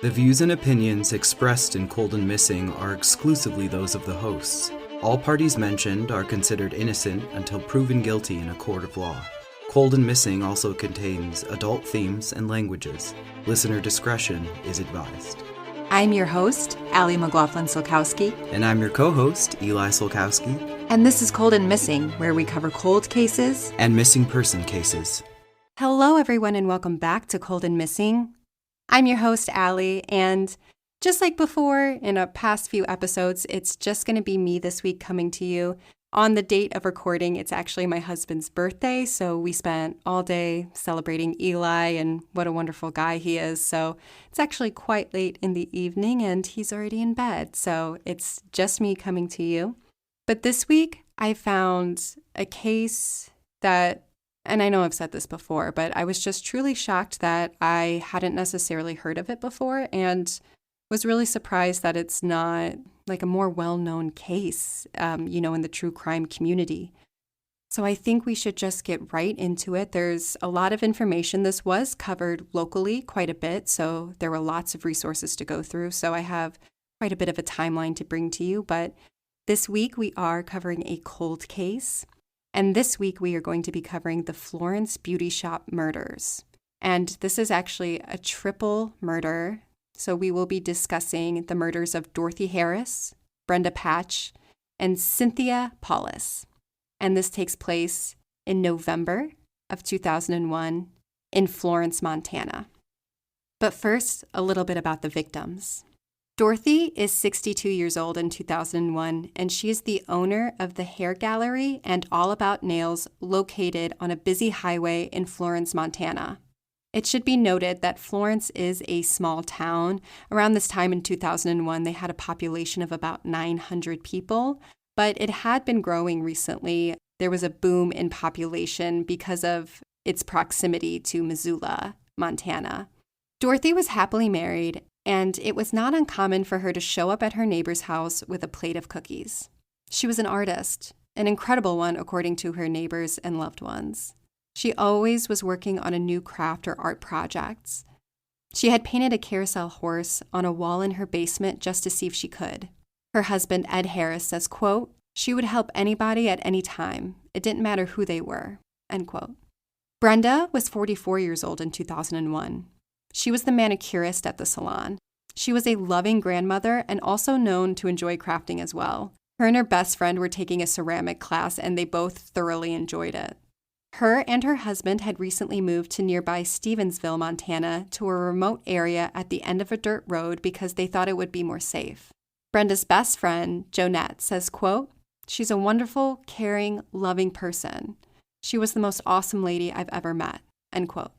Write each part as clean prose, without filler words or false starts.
The views and opinions expressed in Cold and Missing are exclusively those of the hosts. All parties mentioned are considered innocent until proven guilty in a court of law. Cold and Missing also contains adult themes and languages. Listener discretion is advised. I'm your host, Allie McLaughlin-Solkowski. And I'm your co-host, Eli Solkowski. And this is Cold and Missing, where we cover cold cases and missing person cases. Hello, everyone, and welcome back to Cold and Missing. I'm your host, Allie, and just like before, in a past few episodes, it's just going to be me this week coming to you. On the date of recording, it's actually my husband's birthday, so we spent all day celebrating Eli and what a wonderful guy he is. So it's actually quite late in the evening, and he's already in bed, so it's just me coming to you. But this week, I found a case that, and I know I've said this before, but I was just truly shocked that I hadn't necessarily heard of it before and was really surprised that it's not like a more well-known case, in the true crime community. So I think we should just get right into it. There's a lot of information. This was covered locally quite a bit, so there were lots of resources to go through. So I have quite a bit of a timeline to bring to you, but this week we are covering a cold case. And this week, we are going to be covering the Florence beauty shop murders. And this is actually a triple murder. So we will be discussing the murders of Dorothy Harris, Brenda Patch, and Cindy Paulus. And this takes place in November of 2001 in Florence, Montana. But first, a little bit about the victims. Dorothy is 62 years old in 2001, and she is the owner of the Hair Gallery and All About Nails located on a busy highway in Florence, Montana. It should be noted that Florence is a small town. Around this time in 2001, they had a population of about 900 people, but it had been growing recently. There was a boom in population because of its proximity to Missoula, Montana. Dorothy was happily married, and it was not uncommon for her to show up at her neighbor's house with a plate of cookies. She was an artist, an incredible one according to her neighbors and loved ones. She always was working on a new craft or art projects. She had painted a carousel horse on a wall in her basement just to see if she could. Her husband, Ed Harris, says, quote, "She would help anybody at any time. It didn't matter who they were," end quote. Brenda was 44 years old in 2001. She was the manicurist at the salon. She was a loving grandmother and also known to enjoy crafting as well. Her and her best friend were taking a ceramic class, and they both thoroughly enjoyed it. Her and her husband had recently moved to nearby Stevensville, Montana, to a remote area at the end of a dirt road because they thought it would be more safe. Brenda's best friend, Jonette, says, quote, "She's a wonderful, caring, loving person. She was the most awesome lady I've ever met," end quote.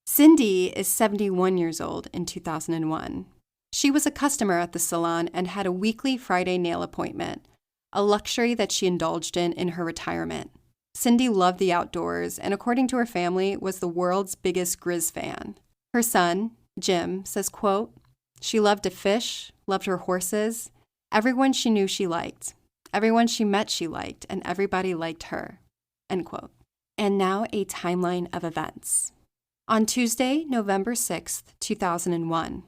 Cindy is 71 years old in 2001. She was a customer at the salon and had a weekly Friday nail appointment, a luxury that she indulged in her retirement. Cindy loved the outdoors and, according to her family, was the world's biggest Grizz fan. Her son, Jim, says, quote, "She loved to fish, loved her horses. Everyone she knew she liked. Everyone she met she liked, and everybody liked her," end quote. And now a timeline of events. On Tuesday, November 6th, 2001,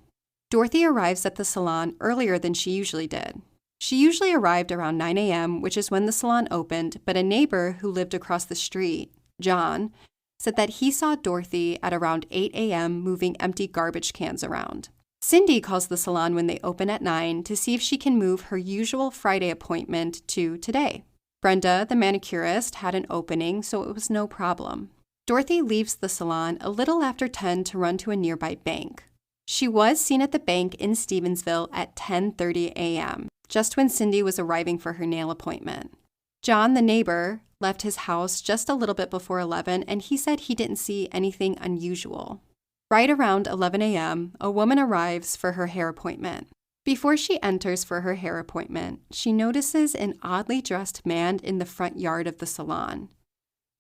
Dorothy arrives at the salon earlier than she usually did. She usually arrived around 9 a.m., which is when the salon opened, but a neighbor who lived across the street, John, said that he saw Dorothy at around 8 a.m. moving empty garbage cans around. Cindy calls the salon when they open at 9 to see if she can move her usual Friday appointment to today. Brenda, the manicurist, had an opening, so it was no problem. Dorothy leaves the salon a little after 10 to run to a nearby bank. She was seen at the bank in Stevensville at 10:30 a.m., just when Cindy was arriving for her nail appointment. John, the neighbor, left his house just a little bit before 11, and he said he didn't see anything unusual. Right around 11 a.m., a woman arrives for her hair appointment. Before she enters for her hair appointment, she notices an oddly dressed man in the front yard of the salon.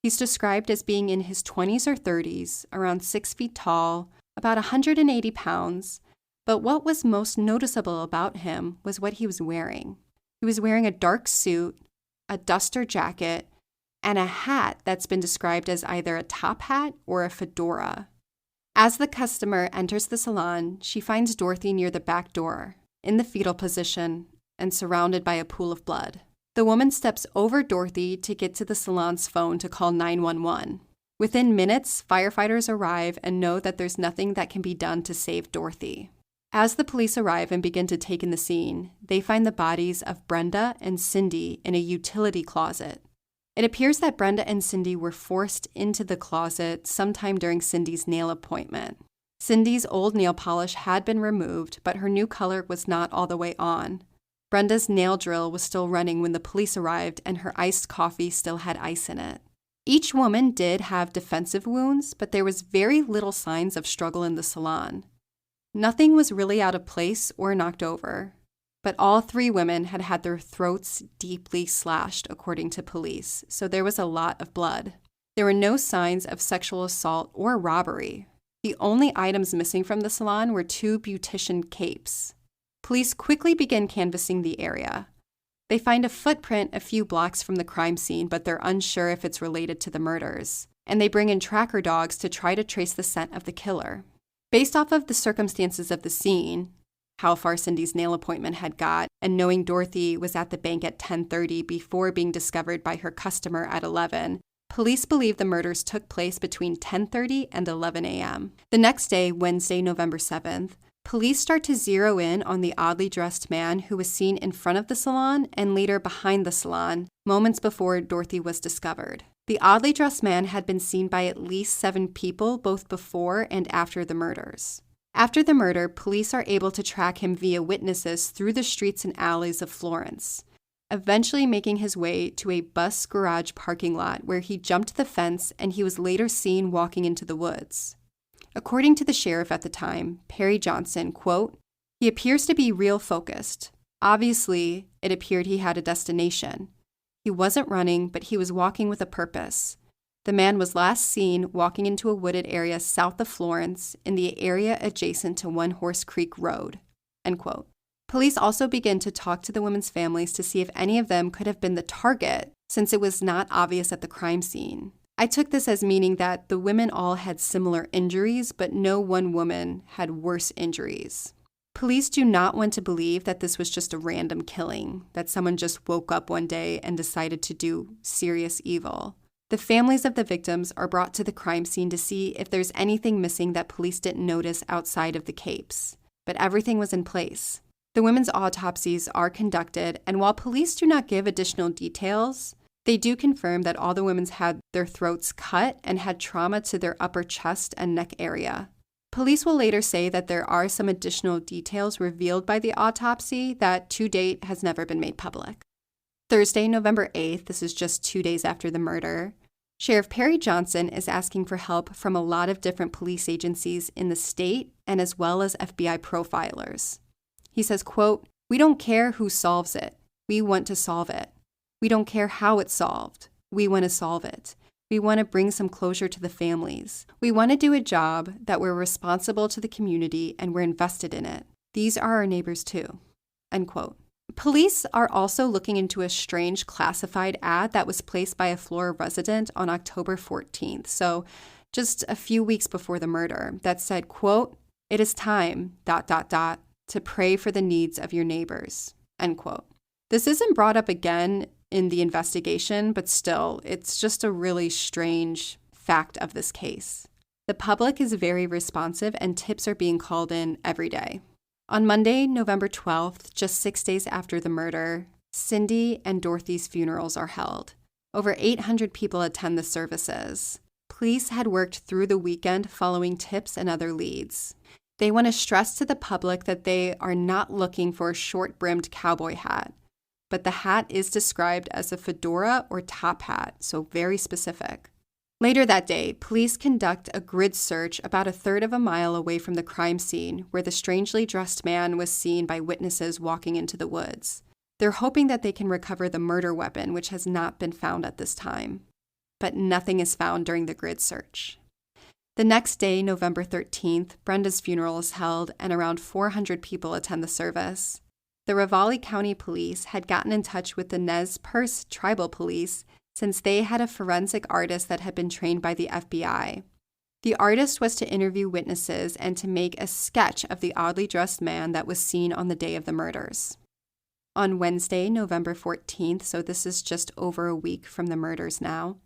He's described as being in his 20s or 30s, around 6 feet tall, about 180 pounds, but what was most noticeable about him was what he was wearing. He was wearing a dark suit, a duster jacket, and a hat that's been described as either a top hat or a fedora. As the customer enters the salon, she finds Dorothy near the back door, in the fetal position, and surrounded by a pool of blood. The woman steps over Dorothy to get to the salon's phone to call 911. Within minutes, firefighters arrive and know that there's nothing that can be done to save Dorothy. As the police arrive and begin to take in the scene, they find the bodies of Brenda and Cindy in a utility closet. It appears that Brenda and Cindy were forced into the closet sometime during Cindy's nail appointment. Cindy's old nail polish had been removed, but her new color was not all the way on. Brenda's nail drill was still running when the police arrived, and her iced coffee still had ice in it. Each woman did have defensive wounds, but there was very little signs of struggle in the salon. Nothing was really out of place or knocked over, but all three women had had their throats deeply slashed, according to police, so there was a lot of blood. There were no signs of sexual assault or robbery. The only items missing from the salon were 2 beautician capes. Police quickly begin canvassing the area. They find a footprint a few blocks from the crime scene, but they're unsure if it's related to the murders, and they bring in tracker dogs to try to trace the scent of the killer. Based off of the circumstances of the scene, how far Cindy's nail appointment had got, and knowing Dorothy was at the bank at 10:30 before being discovered by her customer at 11, police believe the murders took place between 10:30 and 11 a.m. The next day, Wednesday, November 7th, police start to zero in on the oddly dressed man who was seen in front of the salon and later behind the salon, moments before Dorothy was discovered. The oddly dressed man had been seen by at least 7 people both before and after the murders. After the murder, police are able to track him via witnesses through the streets and alleys of Florence, eventually making his way to a bus garage parking lot where he jumped the fence and he was later seen walking into the woods. According to the sheriff at the time, Perry Johnson, quote, "He appears to be real focused. Obviously, it appeared he had a destination. He wasn't running, but he was walking with a purpose. The man was last seen walking into a wooded area south of Florence in the area adjacent to One Horse Creek Road." End quote. Police also begin to talk to the women's families to see if any of them could have been the target, since it was not obvious at the crime scene. I took this as meaning that the women all had similar injuries, but no one woman had worse injuries. Police do not want to believe that this was just a random killing, that someone just woke up one day and decided to do serious evil. The families of the victims are brought to the crime scene to see if there's anything missing that police didn't notice outside of the capes, but everything was in place. The women's autopsies are conducted, and while police do not give additional details, they do confirm that all the women had their throats cut and had trauma to their upper chest and neck area. Police will later say that there are some additional details revealed by the autopsy that to date has never been made public. Thursday, November 8th, this is just 2 days after the murder, Sheriff Perry Johnson is asking for help from a lot of different police agencies in the state and as well as FBI profilers. He says, quote, "We don't care who solves it. We want to solve it. We don't care how it's solved. We want to solve it. We want to bring some closure to the families. We want to do a job that we're responsible to the community and we're invested in it. These are our neighbors too." End quote. Police are also looking into a strange classified ad that was placed by a Florida resident on October 14th, so just a few weeks before the murder, that said, quote, "It is time, ... to pray for the needs of your neighbors," end quote. This isn't brought up again in the investigation, but still, it's just a really strange fact of this case. The public is very responsive and tips are being called in every day. On Monday, November 12th, just 6 days after the murder, Cindy and Dorothy's funerals are held. Over 800 people attend the services. Police had worked through the weekend following tips and other leads. They want to stress to the public that they are not looking for a short-brimmed cowboy hat, but the hat is described as a fedora or top hat, so very specific. Later that day, police conduct a grid search about a third of a mile away from the crime scene where the strangely dressed man was seen by witnesses walking into the woods. They're hoping that they can recover the murder weapon, which has not been found at this time. But nothing is found during the grid search. The next day, November 13th, Brenda's funeral is held and around 400 people attend the service. The Ravalli County Police had gotten in touch with the Nez Perce Tribal Police since they had a forensic artist that had been trained by the FBI. The artist was to interview witnesses and to make a sketch of the oddly dressed man that was seen on the day of the murders. On Wednesday, November 14th, so this is just over a week from the murders now,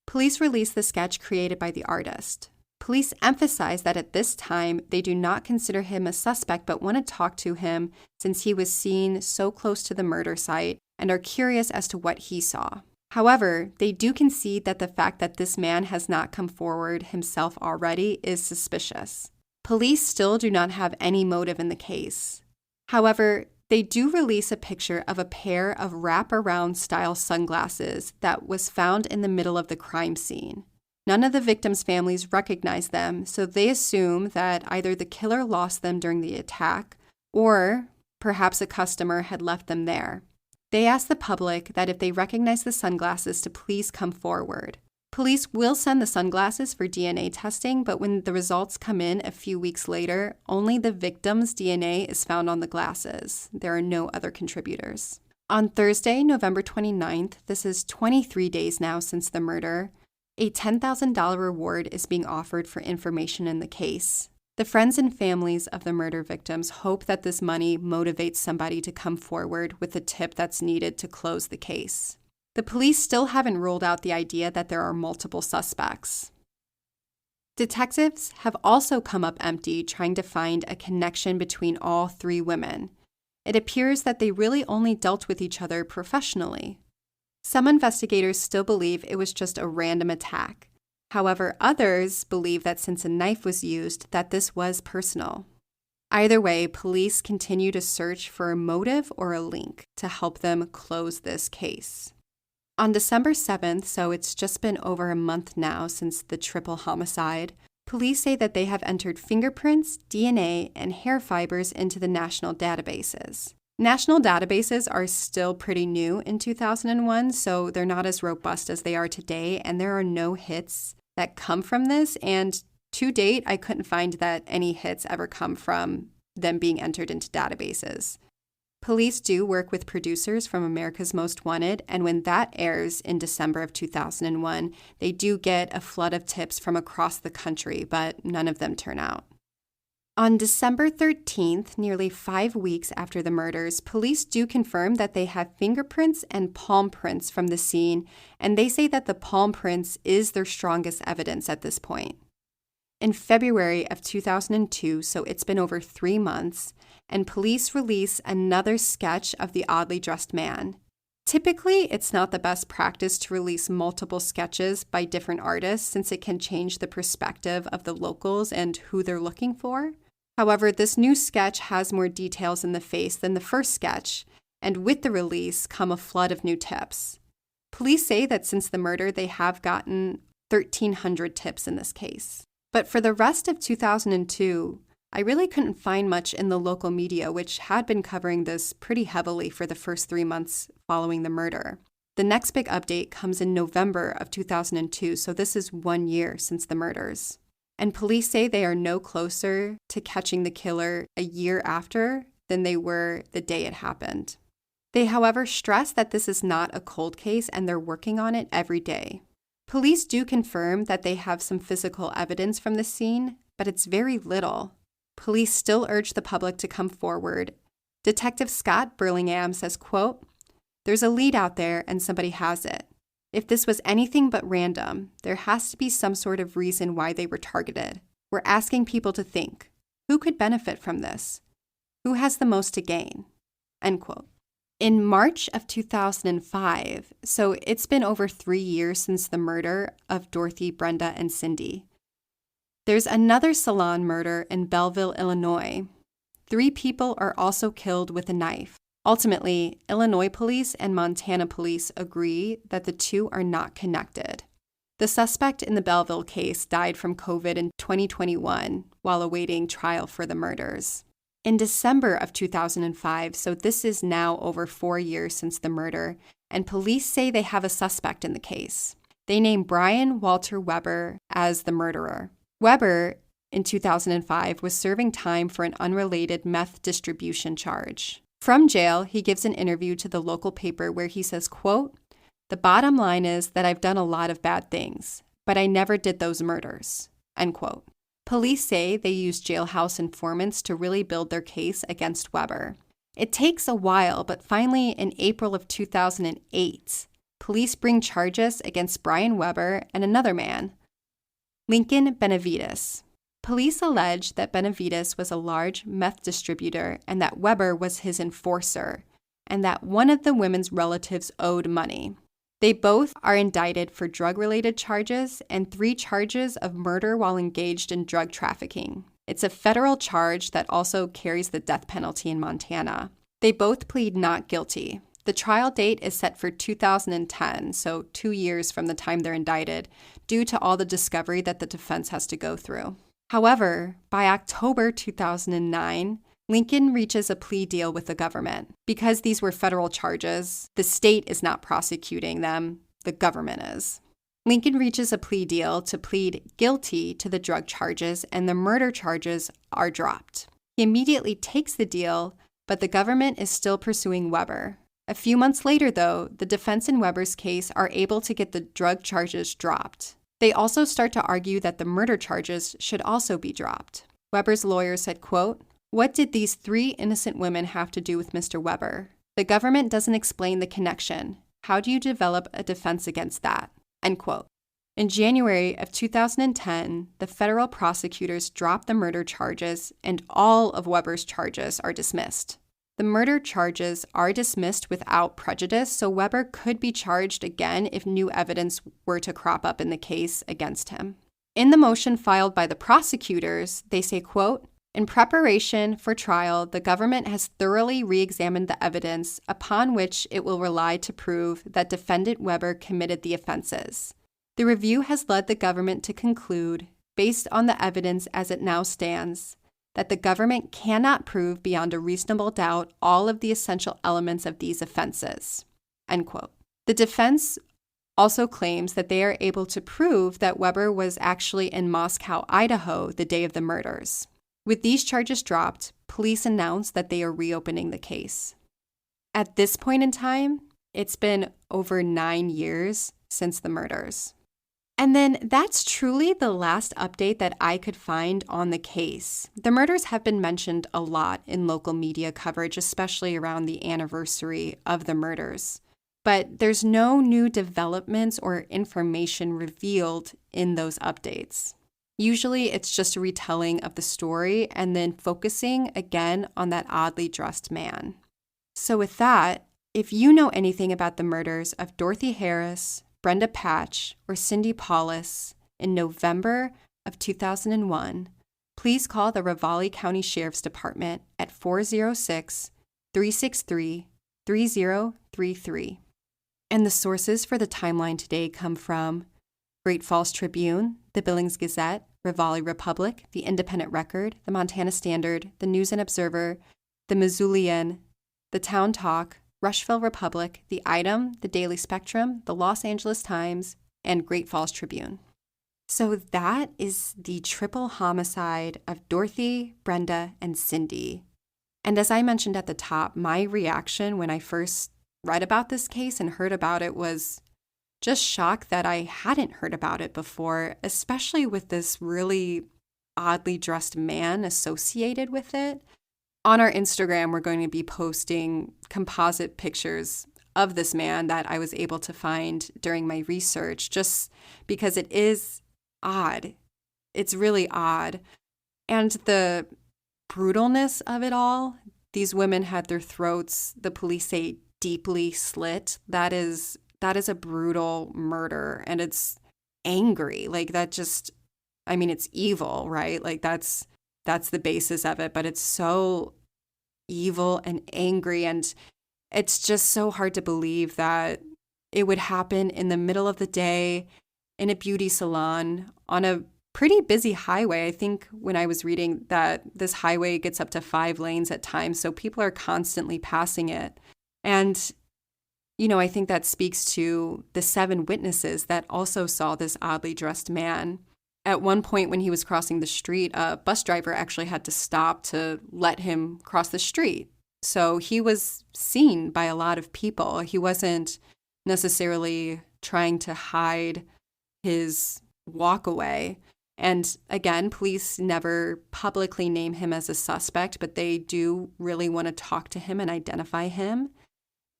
police released the sketch created by the artist. Police emphasize that at this time, they do not consider him a suspect but want to talk to him since he was seen so close to the murder site and are curious as to what he saw. However, they do concede that the fact that this man has not come forward himself already is suspicious. Police still do not have any motive in the case. However, they do release a picture of a pair of wraparound style sunglasses that was found in the middle of the crime scene. None of the victims' families recognize them, so they assume that either the killer lost them during the attack or perhaps a customer had left them there. They ask the public that if they recognize the sunglasses to please come forward. Police will send the sunglasses for DNA testing, but when the results come in a few weeks later, only the victim's DNA is found on the glasses. There are no other contributors. On Thursday, November 29th, this is 23 days now since the murder, a $10,000 reward is being offered for information in the case. The friends and families of the murder victims hope that this money motivates somebody to come forward with the tip that's needed to close the case. The police still haven't ruled out the idea that there are multiple suspects. Detectives have also come up empty trying to find a connection between all three women. It appears that they really only dealt with each other professionally. Some investigators still believe it was just a random attack. However, others believe that since a knife was used, that this was personal. Either way, police continue to search for a motive or a link to help them close this case. On December 7th, so it's just been over a month now since the triple homicide, police say that they have entered fingerprints, DNA, and hair fibers into the national databases. National databases are still pretty new in 2001, so they're not as robust as they are today, and there are no hits that come from this, and to date, I couldn't find that any hits ever come from them being entered into databases. Police do work with producers from America's Most Wanted, and when that airs in December of 2001, they do get a flood of tips from across the country, but none of them turn out. On December 13th, nearly 5 weeks after the murders, police do confirm that they have fingerprints and palm prints from the scene, and they say that the palm prints is their strongest evidence at this point. In February of 2002, so it's been over 3 months, and police release another sketch of the oddly dressed man. Typically, it's not the best practice to release multiple sketches by different artists since it can change the perspective of the locals and who they're looking for. However, this new sketch has more details in the face than the first sketch, and with the release come a flood of new tips. Police say that since the murder, they have gotten 1,300 tips in this case. But for the rest of 2002, I really couldn't find much in the local media, which had been covering this pretty heavily for the first 3 months following the murder. The next big update comes in November of 2002, so this is 1 year since the murders. And police say they are no closer to catching the killer a year after than they were the day it happened. They, however, stress that this is not a cold case and they're working on it every day. Police do confirm that they have some physical evidence from the scene, but it's very little. Police still urge the public to come forward. Detective Scott Burlingham says, quote, "There's a lead out there and somebody has it. If this was anything but random, there has to be some sort of reason why they were targeted. We're asking people to think, who could benefit from this? Who has the most to gain?" End quote. In March of 2005, so it's been over 3 years since the murder of Dorothy, Brenda, and Cindy, there's another Salon murder in Belleville, Illinois. 3 people are also killed with a knife. Ultimately, Illinois police and Montana police agree that the two are not connected. The suspect in the Belleville case died from COVID in 2021 while awaiting trial for the murders. In December of 2005, so this is now over 4 years since the murder, and police say they have a suspect in the case. They name Brian Walter Weber as the murderer. Weber, in 2005, was serving time for an unrelated meth distribution charge. From jail, he gives an interview to the local paper where he says, quote, "The bottom line is that I've done a lot of bad things, but I never did those murders. end quote. Police say they used jailhouse informants to really build their case against Weber. It takes a while, but finally in April of 2008, police bring charges against Brian Weber and another man, Lincoln Benavides. Police allege that Benavides was a large meth distributor and that Weber was his enforcer, and that one of the women's relatives owed money. They both are indicted for drug-related charges and 3 charges of murder while engaged in drug trafficking. It's a federal charge that also carries the death penalty in Montana. They both plead not guilty. The trial date is set for 2010, so 2 years from the time they're indicted, due to all the discovery that the defense has to go through. However, by October 2009, Lincoln reaches a plea deal with the government. Because these were federal charges, the state is not prosecuting them, the government is. Lincoln reaches a plea deal to plead guilty to the drug charges, and the murder charges are dropped. He immediately takes the deal, but the government is still pursuing Weber. A few months later, though, the defense in Weber's case are able to get the drug charges dropped. They also start to argue that the murder charges should also be dropped. Weber's lawyer said, quote, "What did these 3 innocent women have to do with Mr. Weber? The government doesn't explain the connection. How do you develop a defense against that?" End quote. In January of 2010, the federal prosecutors dropped the murder charges and all of Weber's charges are dismissed. The murder charges are dismissed without prejudice, so Weber could be charged again if new evidence were to crop up in the case against him. In the motion filed by the prosecutors, they say, quote, "In preparation for trial, the government has thoroughly re-examined the evidence upon which it will rely to prove that Defendant Weber committed the offenses. The review has led the government to conclude, based on the evidence as it now stands, that the government cannot prove beyond a reasonable doubt all of the essential elements of these offenses." End quote. The defense also claims that they are able to prove that Weber was actually in Moscow, Idaho, the day of the murders. With these charges dropped, police announced that they are reopening the case. At this point in time, it's been over 9 years since the murders. And then that's truly the last update that I could find on the case. The murders have been mentioned a lot in local media coverage, especially around the anniversary of the murders. But there's no new developments or information revealed in those updates. Usually it's just a retelling of the story and then focusing again on that oddly dressed man. So with that, if you know anything about the murders of Dorothy Harris, Brenda Patch, or Cindy Paulus in November of 2001, please call the Ravalli County Sheriff's Department at 406-363-3033. And the sources for the timeline today come from Great Falls Tribune, the Billings Gazette, Ravalli Republic, the Independent Record, the Montana Standard, the News and Observer, the Missoulian, the Town Talk, Rushville Republic, the Item, the Daily Spectrum, the Los Angeles Times, and Great Falls Tribune. So that is the triple homicide of Dorothy, Brenda, and Cindy. And as I mentioned at the top, my reaction when I first read about this case and heard about it was just shocked that I hadn't heard about it before, especially with this really oddly dressed man associated with it. On our Instagram, we're going to be posting composite pictures of this man that I was able to find during my research, just because it is odd. It's really odd. And the brutalness of it all, these women had their throats, the police say, deeply slit. That is a brutal murder, and it's angry. Like that just, I mean, it's evil, right? Like that's the basis of it, but it's so evil and angry, and it's just so hard to believe that it would happen in the middle of the day in a beauty salon on a pretty busy highway. I think when I was reading that this highway gets up to 5 lanes at times, so people are constantly passing it. And, you know, I think that speaks to the 7 witnesses that also saw this oddly dressed man. At one point when he was crossing the street, a bus driver actually had to stop to let him cross the street. So he was seen by a lot of people. He wasn't necessarily trying to hide his walk away. And again, police never publicly name him as a suspect, but they do really want to talk to him and identify him.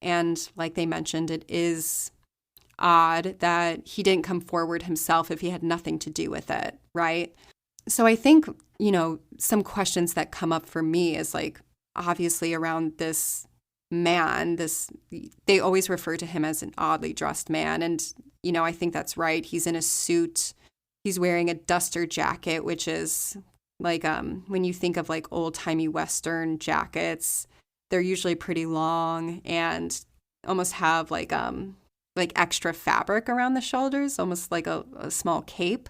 And like they mentioned, it is odd that he didn't come forward himself if he had nothing to do with it, right? So I think, some questions that come up for me is like, obviously around this man, they always refer to him as an oddly dressed man. And, I think that's right. He's in a suit. He's wearing a duster jacket, which is like when you think of like old-timey Western jackets, they're usually pretty long and almost have like extra fabric around the shoulders, almost like a small cape,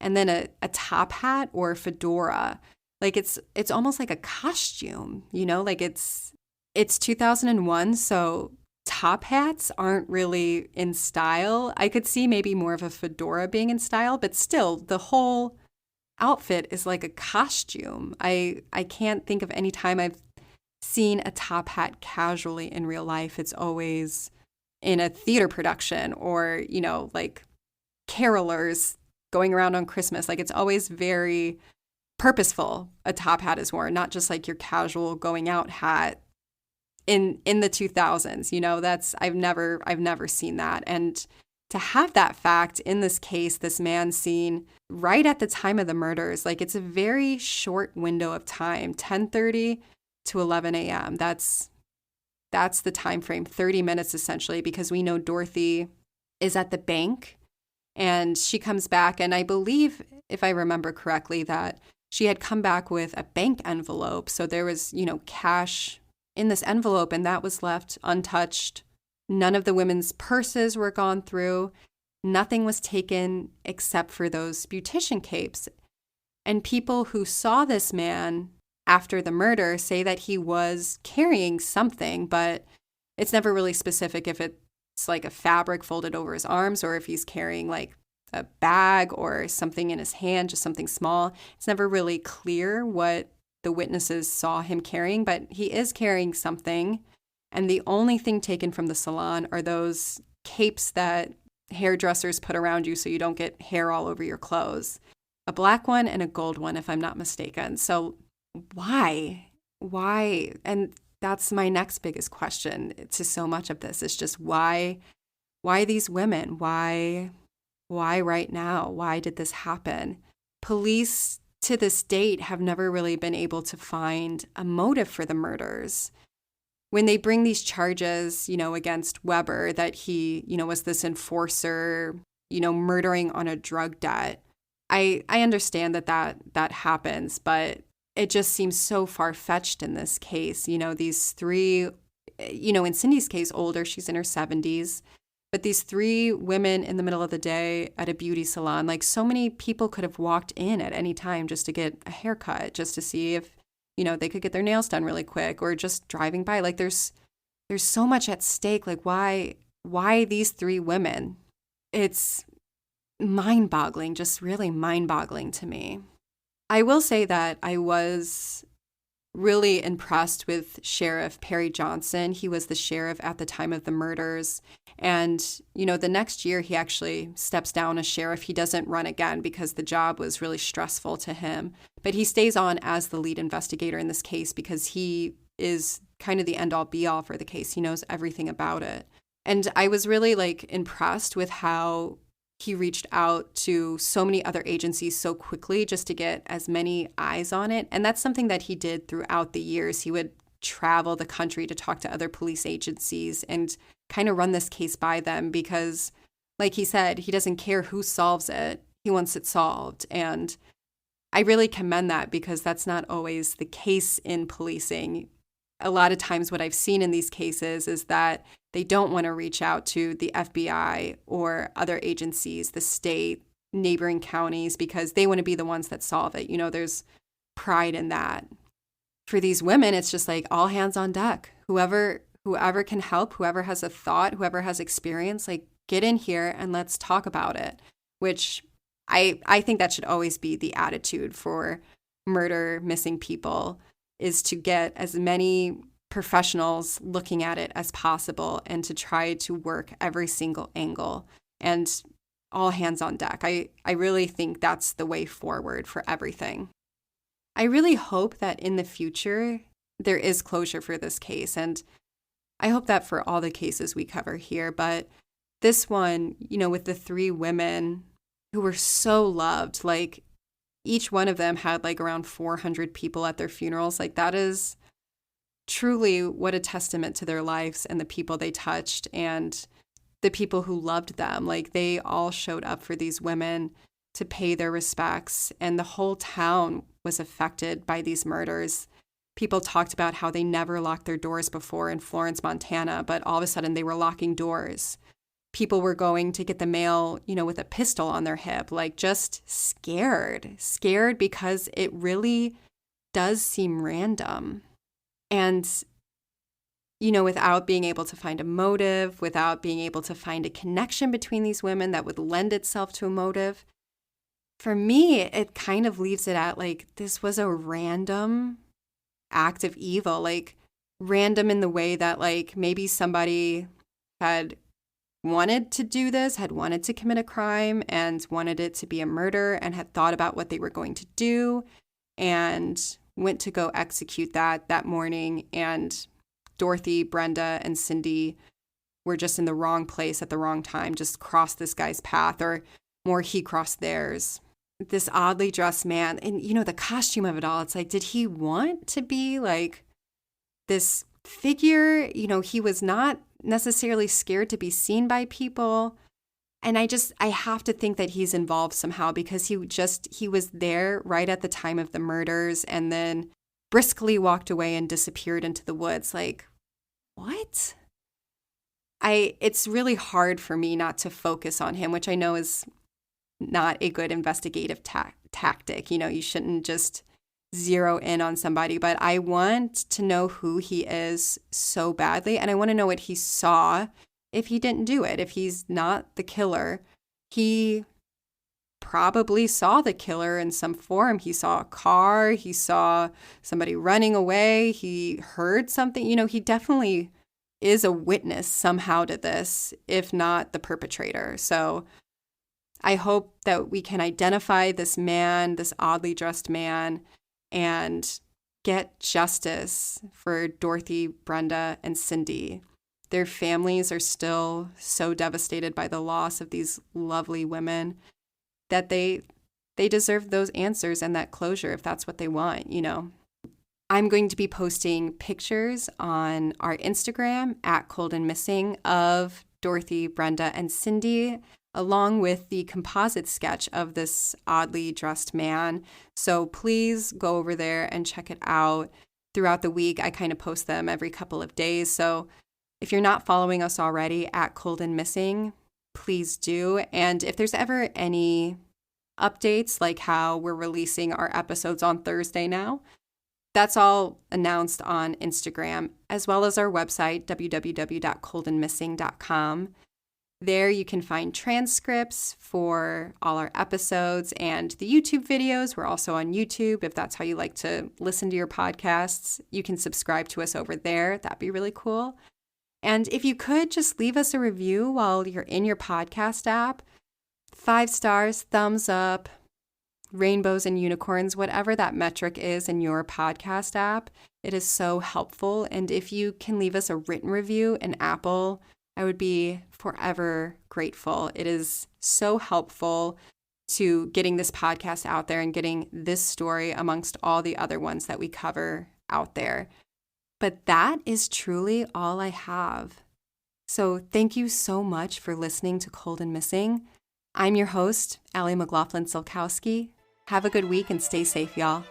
and then a top hat or a fedora. Like it's almost like a costume, like it's 2001, so top hats aren't really in style. I could see maybe more of a fedora being in style, but still the whole outfit is like a costume. I can't think of any time I've seen a top hat casually in real life. It's always in a theater production or, like carolers going around on Christmas. Like it's always very purposeful. A top hat is worn, not just like your casual going out hat in the 2000s. That's I've never seen that. And to have that fact in this case, this man seen right at the time of the murders, like it's a very short window of time, 10:30 to 11 a.m. That's the time frame, 30 minutes essentially, because we know Dorothy is at the bank and she comes back. And I believe, if I remember correctly, that she had come back with a bank envelope. So there was, cash in this envelope and that was left untouched. None of the women's purses were gone through. Nothing was taken except for those beautician capes. And people who saw this man after the murder say that he was carrying something, but it's never really specific if it's like a fabric folded over his arms or if he's carrying like a bag or something in his hand, just something small. It's never really clear what the witnesses saw him carrying, but he is carrying something. And the only thing taken from the salon are those capes that hairdressers put around you so you don't get hair all over your clothes. A black one and a gold one, if I'm not mistaken. So why? And that's my next biggest question to so much of this. It's just why these women? Why right now? Why did this happen? Police to this date have never really been able to find a motive for the murders. When they bring these charges, against Weber, that he, was this enforcer, murdering on a drug debt, I understand that happens, but it just seems so far-fetched in this case. These three, in Cindy's case, older, she's in her 70s, but these three women in the middle of the day at a beauty salon, like so many people could have walked in at any time just to get a haircut, just to see if, they could get their nails done really quick or just driving by. Like there's so much at stake. Like why these three women? It's mind-boggling, just really mind-boggling to me. I will say that I was really impressed with Sheriff Perry Johnson. He was the sheriff at the time of the murders. And, the next year he actually steps down as sheriff. He doesn't run again because the job was really stressful to him. But he stays on as the lead investigator in this case because he is kind of the end-all be-all for the case. He knows everything about it. And I was really impressed with how he reached out to so many other agencies so quickly just to get as many eyes on it. And that's something that he did throughout the years. He would travel the country to talk to other police agencies and kind of run this case by them because, like he said, he doesn't care who solves it. He wants it solved. And I really commend that because that's not always the case in policing. A lot of times what I've seen in these cases is that they don't want to reach out to the FBI or other agencies, the state, neighboring counties, because they want to be the ones that solve it. There's pride in that. For these women, it's just like all hands on deck. Whoever can help, whoever has a thought, whoever has experience, get in here and let's talk about it, which I think that should always be the attitude for murder, missing people, is to get as many professionals looking at it as possible and to try to work every single angle. And all hands on deck. I really think that's the way forward for everything. I really hope that in the future there is closure for this case, and I hope that for all the cases we cover here. But this one, with the 3 women who were so loved, like each one of them had like around 400 people at their funerals. Like that is truly what a testament to their lives and the people they touched and the people who loved them. Like they all showed up for these women to pay their respects, and the whole town was affected by these murders. People talked about how they never locked their doors before in Florence, Montana, but all of a sudden they were locking doors. People were going to get the mail, with a pistol on their hip, like just scared because it really does seem random. And, without being able to find a motive, without being able to find a connection between these women that would lend itself to a motive, for me, it kind of leaves it at like, this was a random act of evil, like random in the way that like maybe somebody had wanted to do this, had wanted to commit a crime and wanted it to be a murder and had thought about what they were going to do and went to go execute that morning. And Dorothy, Brenda, and Cindy were just in the wrong place at the wrong time, just crossed this guy's path, or more, he crossed theirs. This oddly dressed man, and the costume of it all, it's like, did he want to be like this figure? He was not necessarily scared to be seen by people. And I have to think that he's involved somehow, because he was there right at the time of the murders and then briskly walked away and disappeared into the woods. Like, what? It's really hard for me not to focus on him, which I know is not a good investigative tactic. You shouldn't just zero in on somebody, but I want to know who he is so badly. And I want to know what he saw if he didn't do it. If he's not the killer, he probably saw the killer in some form. He saw a car, he saw somebody running away, he heard something. He definitely is a witness somehow to this, if not the perpetrator. So I hope that we can identify this man, this oddly dressed man, and get justice for Dorothy, Brenda, and Cindy. Their families are still so devastated by the loss of these lovely women that they deserve those answers and that closure if that's what they want, I'm going to be posting pictures on our Instagram at Cold and Missing of Dorothy, Brenda, and Cindy, along with the composite sketch of this oddly dressed man. So please go over there and check it out. Throughout the week, I kind of post them every couple of days. So if you're not following us already at Cold and Missing, please do. And if there's ever any updates, like how we're releasing our episodes on Thursday now, that's all announced on Instagram, as well as our website, www.coldandmissing.com. There you can find transcripts for all our episodes and the YouTube videos. We're also on YouTube. If that's how you like to listen to your podcasts, you can subscribe to us over there. That'd be really cool. And if you could just leave us a review while you're in your podcast app, 5 stars, thumbs up, rainbows and unicorns, whatever that metric is in your podcast app, it is so helpful. And if you can leave us a written review in Apple, I would be forever grateful. It is so helpful to getting this podcast out there and getting this story amongst all the other ones that we cover out there. But that is truly all I have. So thank you so much for listening to Cold and Missing. I'm your host, Allie McLaughlin-Silkowski. Have a good week and stay safe, y'all.